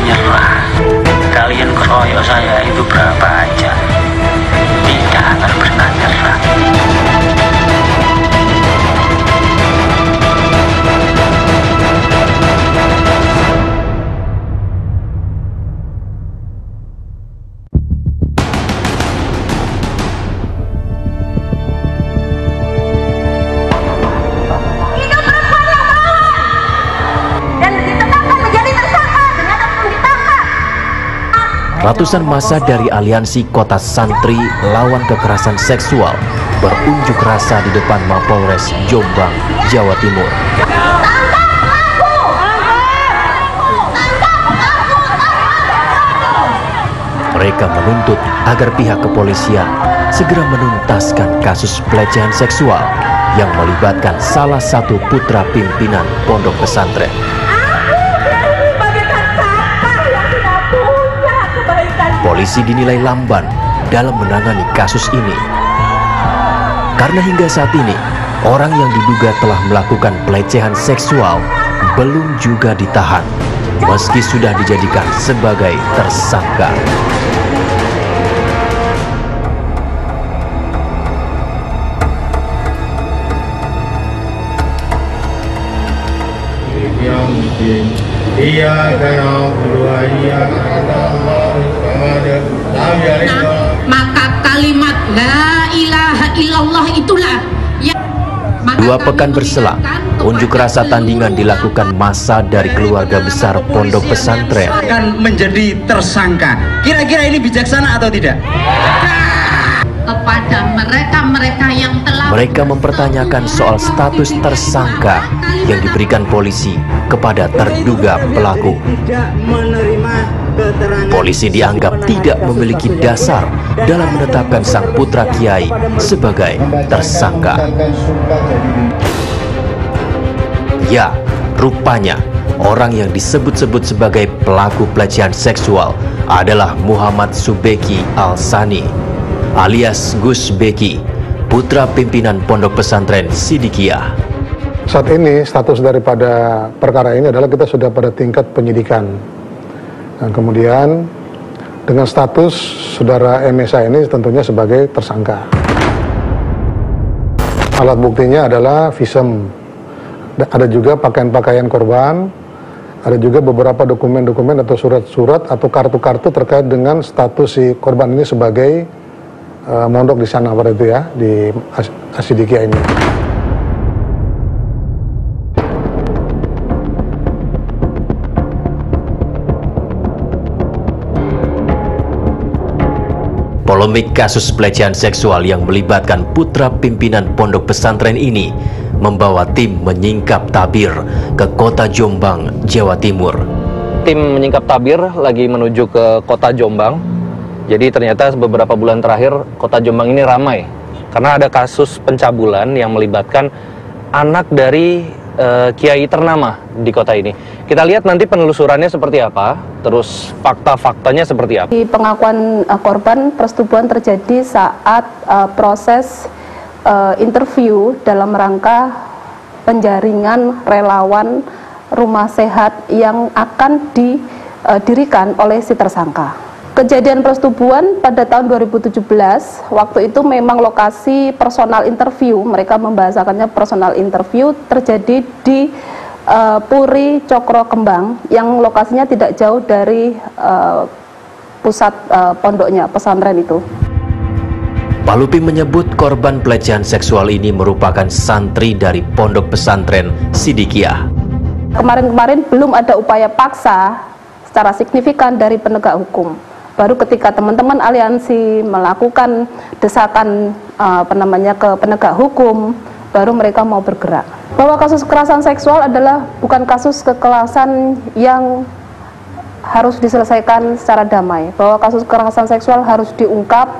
menyerah. Kalian keroyok saya itu berapa aja, tidak akan pernah nyerah. Ratusan massa dari aliansi Kota Santri Lawan Kekerasan Seksual berunjuk rasa di depan Mapolres Jombang, Jawa Timur. Mereka menuntut agar pihak kepolisian segera menuntaskan kasus pelecehan seksual yang melibatkan salah satu putra pimpinan pondok pesantren. Polisi dinilai lamban dalam menangani kasus ini. Karena hingga saat ini, orang yang diduga telah melakukan pelecehan seksual belum juga ditahan, meski sudah dijadikan sebagai tersangka. Maka kalimat la ilaha illallah itulah yang 2 pekan berselang, unjuk rasa tandingan dilakukan massa dari keluarga besar pondok pesantren. Akan menjadi tersangka. Kira-kira ini bijaksana atau tidak? Kepada mereka yang telah Mereka mempertanyakan soal status tersangka yang diberikan polisi kepada terduga pelaku. Polisi dianggap tidak memiliki dasar dalam menetapkan sang putra kiai sebagai tersangka. Ya, rupanya orang yang disebut-sebut sebagai pelaku pelecehan seksual adalah Muhammad Subeki Al-Sani alias Gus Beki, putra pimpinan pondok pesantren Sidikiyah. Saat ini status daripada perkara ini adalah kita sudah pada tingkat penyidikan. Dan kemudian dengan status saudara MSA ini tentunya sebagai tersangka. Alat buktinya adalah visum. Ada juga pakaian-pakaian korban, ada juga beberapa dokumen-dokumen atau surat-surat atau kartu-kartu terkait dengan status si korban ini sebagai mondok di sana pada itu ya, di Asidikiyah ini. Polemik kasus pelecehan seksual yang melibatkan putra pimpinan pondok pesantren ini membawa tim menyingkap tabir ke kota Jombang, Jawa Timur. Tim menyingkap tabir lagi menuju ke kota Jombang. Jadi ternyata beberapa bulan terakhir kota Jombang ini ramai karena ada kasus pencabulan yang melibatkan anak dari kiai ternama di kota ini. Kita lihat nanti penelusurannya seperti apa, terus fakta-faktanya seperti apa. Di pengakuan korban, persetubuhan terjadi saat proses interview dalam rangka penjaringan relawan rumah sehat yang akan didirikan oleh si tersangka. Kejadian persetubuhan pada tahun 2017, waktu itu memang lokasi personal interview, mereka membahasakannya personal interview, terjadi di Puri Cokro Kembang, yang lokasinya tidak jauh dari pusat pondoknya, pesantren itu. Palupi menyebut korban pelecehan seksual ini merupakan santri dari pondok pesantren Sidikiyah. Kemarin-kemarin belum ada upaya paksa secara signifikan dari penegak hukum. Baru ketika teman-teman aliansi melakukan desakan ke penegak hukum, baru mereka mau bergerak. Bahwa kasus kekerasan seksual adalah bukan kasus kekerasan yang harus diselesaikan secara damai. Bahwa kasus kekerasan seksual harus diungkap,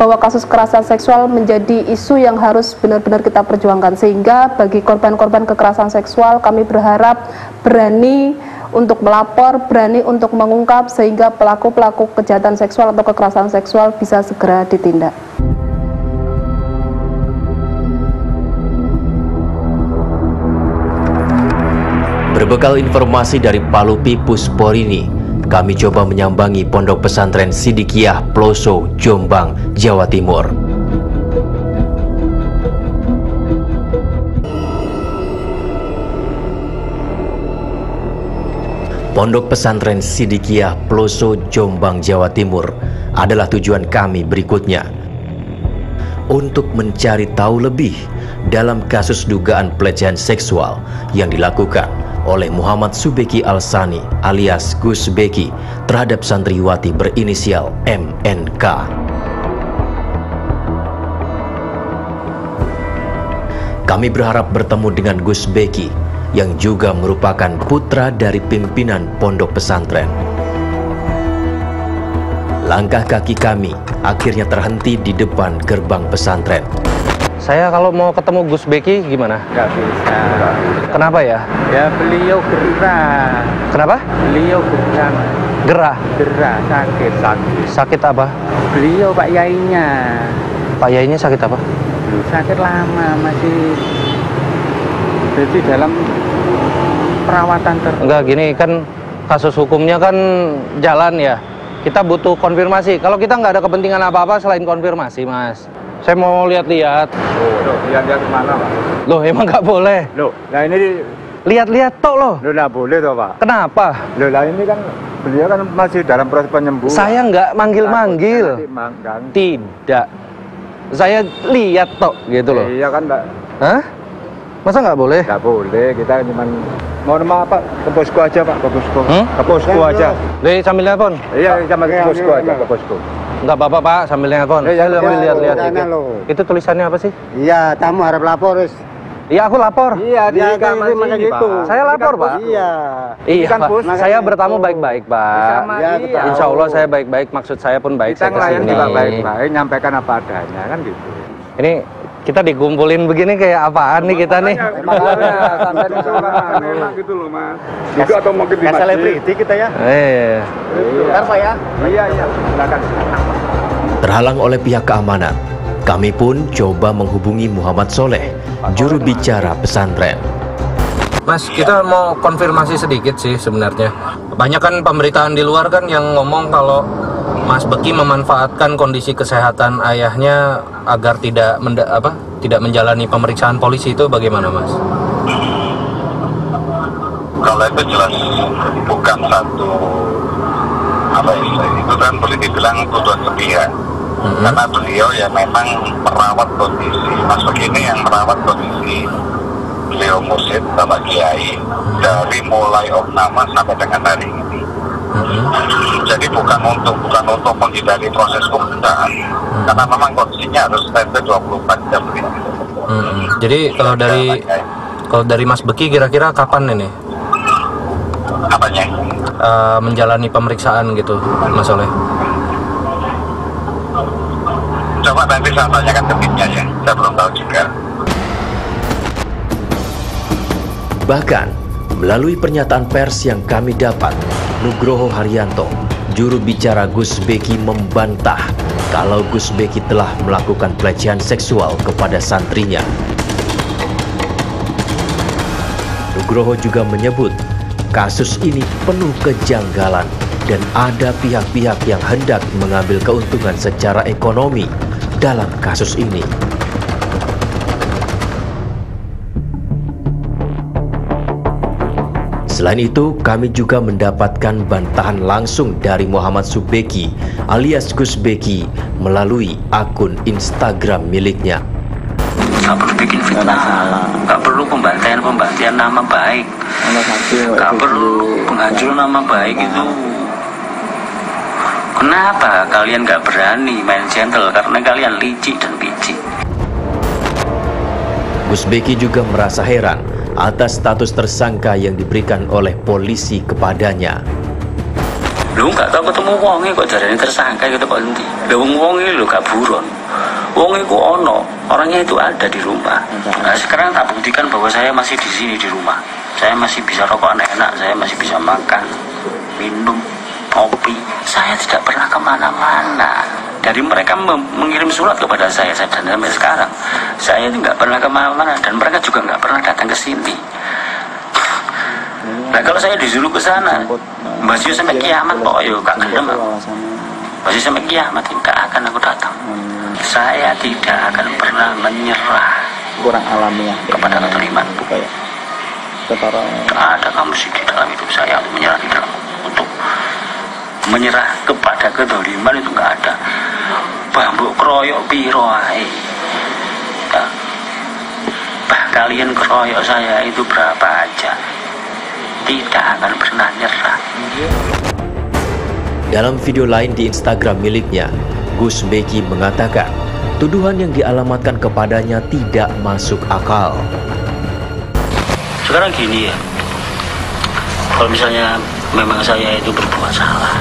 bahwa kasus kekerasan seksual menjadi isu yang harus benar-benar kita perjuangkan. Sehingga bagi korban-korban kekerasan seksual kami berharap berani untuk melapor, berani untuk mengungkap, sehingga pelaku-pelaku kejahatan seksual atau kekerasan seksual bisa segera ditindak. Berbekal informasi dari Palupi Pusporini, kami coba menyambangi Pondok Pesantren Sidikiyah Ploso, Jombang, Jawa Timur. Pondok Pesantren Sidikiyah Ploso, Jombang, Jawa Timur adalah tujuan kami berikutnya. Untuk mencari tahu lebih dalam kasus dugaan pelecehan seksual yang dilakukan oleh Muhammad Subeki Al-Sani alias Gus Beki terhadap santriwati berinisial MNK. Kami berharap bertemu dengan Gus Beki yang juga merupakan putra dari pimpinan pondok pesantren. Langkah kaki kami akhirnya terhenti di depan gerbang pesantren. Saya kalau mau ketemu Gus Beki gimana? Nggak bisa. Kenapa ya? Ya beliau gerah. Kenapa? Beliau gerah. Gerah? Gerah, sakit. Sakit apa? Beliau Pak Yainya. Pak Yainya sakit apa? Sakit lama, masih jadi dalam perawatan terus. Enggak, gini kan kasus hukumnya kan jalan ya. Kita butuh konfirmasi. Kalau kita nggak ada kepentingan apa-apa selain konfirmasi, Mas. Saya mau lihat-lihat. Loh, lihat-lihat kemana, Pak? Loh, emang nggak boleh? Loh, nah ini lihat-lihat tok loh. Loh, nggak boleh toh, Pak. Kenapa? Loh, lah ini kan beliau kan masih dalam proses penyembuhan. Saya nggak manggil-manggil. Tidak. Saya lihat tok gitu loh. Iya kan, Pak. Hah? Masa nggak boleh? Nggak boleh, kita cuma mohon maaf Pak, ke posko aja Pak, ke posko. Ke posko aja. Deh, sambil nelpon. Iya, sama ke posko aja, ke posko. Nggak apa-apa Pak, sambil nelpon. Saya lihat-lihat itu. Itu tulisannya apa sih? Iya, tamu harap lapor, Wis. Iya, aku lapor. Iya, di kamar sini, gitu. Pak. Saya lapor, Pak. Iya. Iya, kan, Pak. Bos. Saya bertamu baik-baik, Pak. Iya, Insya Allah saya baik-baik, maksud saya pun baik. Kita Saya ngelayan kesini. juga baik-baik, nyampaikan apa adanya, kan gitu. Ini kita dikumpulin begini kayak apaan nih kita nih? Memang gitu loh, Mas. Juga atau mungkin di masjid. Selebriti kita ya. Iya. Bentar, Pak ya. Iya, silakan. Terhalang oleh pihak keamanan, kami pun coba menghubungi Muhammad Soleh, juru bicara pesantren. Mas, kita mau konfirmasi sedikit sih sebenarnya. Banyak kan pemberitaan di luar kan yang ngomong kalau Mas Beki memanfaatkan kondisi kesehatan ayahnya agar tidak menjalani pemeriksaan polisi, itu bagaimana, Mas? Kalau itu jelas bukan satu itu kan boleh dibilang tuduhan sepihak. Karena beliau ya memang merawat kondisi Mas Beki ini, yang merawat kondisi beliau mursyid Bapak Kiai dari mulai opname sampai dengan hari ini. Jadi bukan untuk menghindari proses hukum, karena memang kondisinya harus standby 24 jam. Jadi kalau dari Mas Beki kira-kira kapan ini? Apanya? Menjalani pemeriksaan gitu, Mas Soleh. Coba nanti saya tanyakan ke timnya ya, saya belum tahu juga. Bahkan, melalui pernyataan pers yang kami dapat, Nugroho Haryanto, juru bicara Gus Beki, membantah kalau Gus Beki telah melakukan pelecehan seksual kepada santrinya. Nugroho juga menyebut kasus ini penuh kejanggalan dan ada pihak-pihak yang hendak mengambil keuntungan secara ekonomi dalam kasus ini. Selain itu, kami juga mendapatkan bantahan langsung dari Muhammad Subeki alias Gus Beki melalui akun Instagram miliknya. Gak perlu bikin fitnah, gak perlu pembantaian nama baik, gak perlu penghancuran nama baik itu. Kenapa kalian gak berani main gentle? Karena kalian licik dan picik. Gus Beki juga merasa heran atas status tersangka yang diberikan oleh polisi kepadanya. Lu nggak tahu ketemu wonge kok jarane tersangka gitu kok nanti. Lu wonge lu gak buron. Wonge ku ono, orangnya itu ada di rumah. Nah, sekarang tak buktikan bahwa saya masih di sini di rumah. Saya masih bisa rokok enak, saya masih bisa makan, minum, kopi. Saya tidak pernah kemana-mana. Dari mereka mengirim surat kepada saya dan sampai sekarang saya nggak pernah kemana-mana dan mereka juga nggak pernah datang ke sini. Nah kalau saya disuruh ke sana, masih sampai kiamat kok, yo gak gelem. Masih sampai kiamat tidak akan aku datang. Saya tidak akan pernah menyerah. Kurang alamiah kepada kedoliman. Setara. Ada kamu sih di dalam hidup saya untuk menyerah untuk menyerah kepada kedoliman itu nggak ada. Bambu keroyok piro ae. Bah kalian keroyok saya itu berapa aja, tidak akan pernah nyerah. Dalam video lain di Instagram miliknya, Gus Beki mengatakan tuduhan yang dialamatkan kepadanya tidak masuk akal. Sekarang gini ya, kalau misalnya memang saya itu berbuat salah,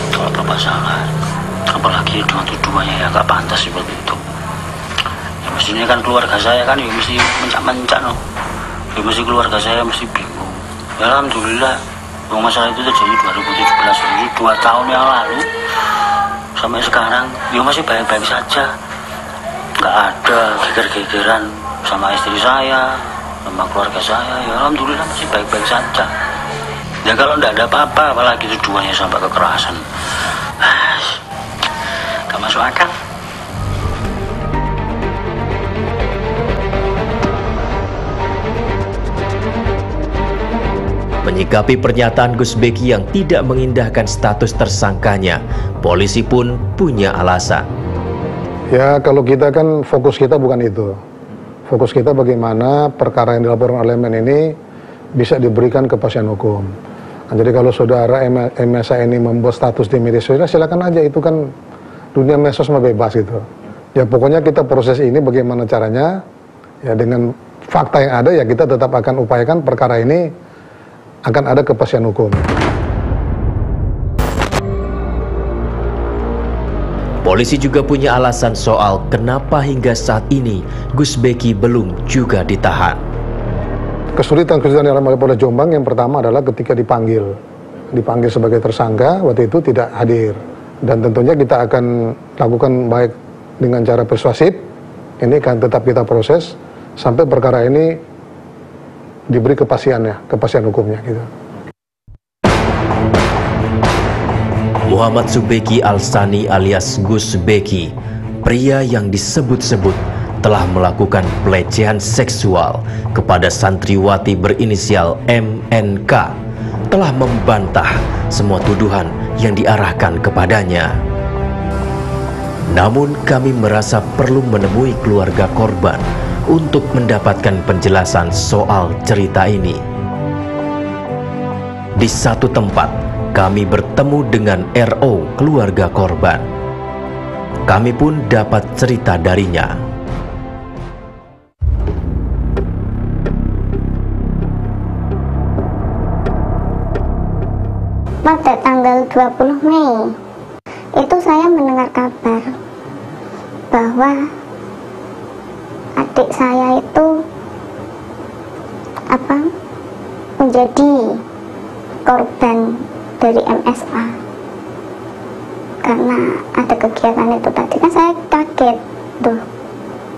kalau berbuat salah, apalagi dengan tuduhannya ya gak pantas seperti itu. Ya mestinya kan keluarga saya kan ya mesti mencak-mencak no. Ya mesti keluarga saya mesti bingung. Ya alhamdulillah, masalah itu terjadi 2017, jadi 2 tahun yang lalu. Sampai sekarang ya masih baik-baik saja, nggak ada geger-gegeran sama istri saya, sama keluarga saya. Ya alhamdulillah masih baik-baik saja. Ya kalau nggak ada apa-apa, apalagi tuduhannya sampai kekerasan, nggak masuk akal. Menyikapi pernyataan Gus Beki yang tidak mengindahkan status tersangkanya, polisi pun punya alasan. Ya kalau kita kan fokus kita bukan itu. Fokus kita bagaimana perkara yang dilaporkan oleh MN ini bisa diberikan kepastian hukum. Nah, jadi kalau saudara MSA ini membuat status di media sosial, silakan aja, itu kan dunia medsos mah bebas gitu. Ya pokoknya kita proses ini bagaimana caranya, ya dengan fakta yang ada ya kita tetap akan upayakan perkara ini akan ada kepastian hukum. Polisi juga punya alasan soal kenapa hingga saat ini Gus Beki belum juga ditahan. Kesulitan-kesulitan yang dialami oleh Polda Jombang yang pertama adalah ketika dipanggil sebagai tersangka, waktu itu tidak hadir. Dan tentunya kita akan lakukan baik dengan cara persuasif, ini akan tetap kita proses sampai perkara ini diberi kepastian hukumnya gitu. Muhammad Subeki Al-Sani alias Gus Beki, pria yang disebut-sebut telah melakukan pelecehan seksual kepada santriwati berinisial MNK, telah membantah semua tuduhan yang diarahkan kepadanya. Namun kami merasa perlu menemui keluarga korban untuk mendapatkan penjelasan soal cerita ini. Di satu tempat, kami bertemu dengan RO keluarga korban. Kami pun dapat cerita darinya. Pada tanggal 20 Mei, itu saya mendengar kabar bahwa adik saya itu menjadi korban dari MSA karena ada kegiatan itu tadi. Kan saya kaget, tuh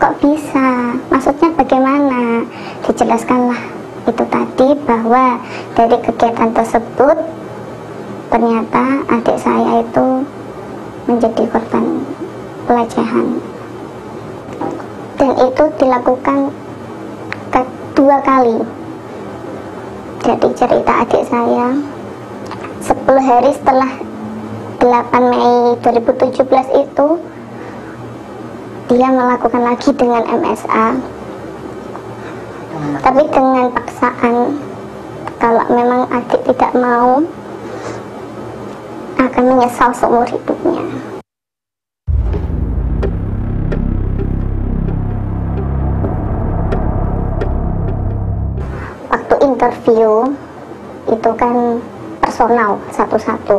kok bisa, maksudnya bagaimana? Dijelaskanlah itu tadi bahwa dari kegiatan tersebut ternyata adik saya itu menjadi korban pelecehan. Dan itu dilakukan 2 kali. Jadi cerita adik saya 10 hari setelah 8 Mei 2017 itu dia melakukan lagi dengan MSA, tapi dengan paksaan. Kalau memang adik tidak mau, akan menyesal seumur hidupnya. Waktu interview itu kan personal satu-satu.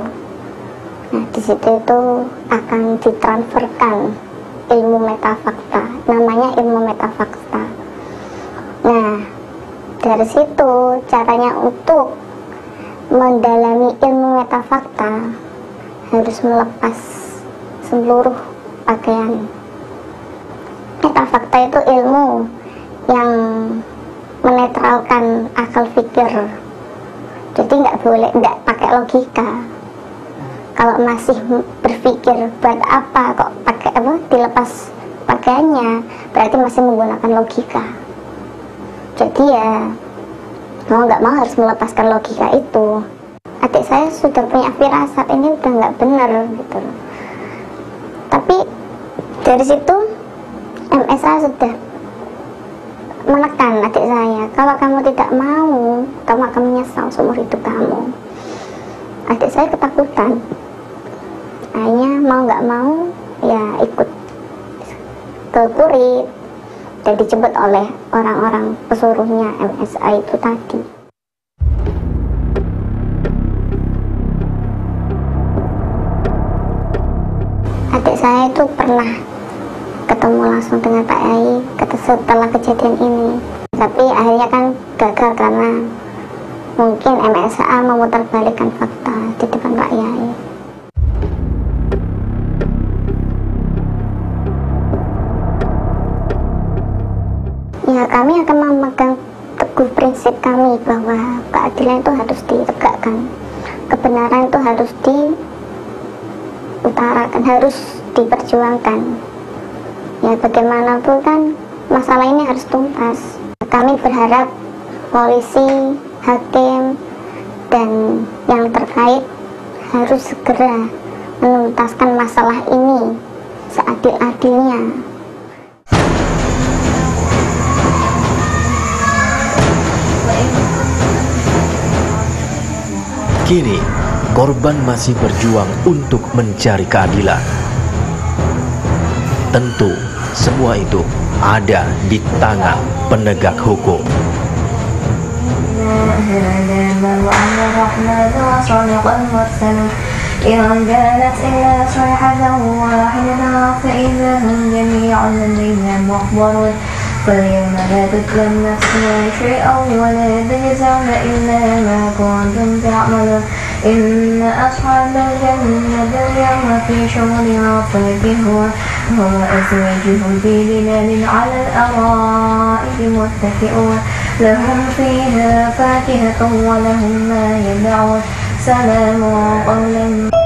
Nah, di situ itu akan ditransferkan ilmu metafakta, namanya ilmu metafakta. Nah, dari situ caranya untuk mendalami ilmu metafakta harus melepas seluruh pakaian. Metafakta itu ilmu yang menetralkan akal pikir. Jadi nggak pakai logika. Kalau masih berpikir buat apa kok pakai dilepas pakaiannya, berarti masih menggunakan logika. Jadi ya mau nggak mau harus melepaskan logika itu. Adik saya sudah punya firasat ini udah nggak benar gitu. Tapi dari situ MSA sudah menekan adik saya, kalau kamu tidak mau, kamu akan menyesal seumur hidup kamu. Adik saya ketakutan, akhirnya mau nggak mau ya ikut ke kurit dan dijemput oleh orang-orang pesuruhnya MSA itu tadi. Adik saya itu pernah ketemu langsung dengan Pak Yai setelah kejadian ini, tapi akhirnya kan gagal karena mungkin MSA memutarbalikkan fakta di depan Pak Yai. Ya, kami akan memegang teguh prinsip kami bahwa keadilan itu harus ditegakkan, kebenaran itu harus diutarakan, harus diperjuangkan. Ya, bagaimanapun kan masalah ini harus tuntas. Kami berharap polisi, hakim, dan yang terkait harus segera menuntaskan masalah ini seadil-adilnya. Kini, korban masih berjuang untuk mencari keadilan. Tentu, semua itu ada di tangan penegak hukum. فاليوم لا تظلم نفس شيئا ولا تجزون إلا ما كنتم تعملون إن أصحاب الجنة اليوم في شغل فاكهون هم أزواجهم في ظلال على الأرائك متكئون لهم فيها فاكهة ولهم ما يدعون سلام قولا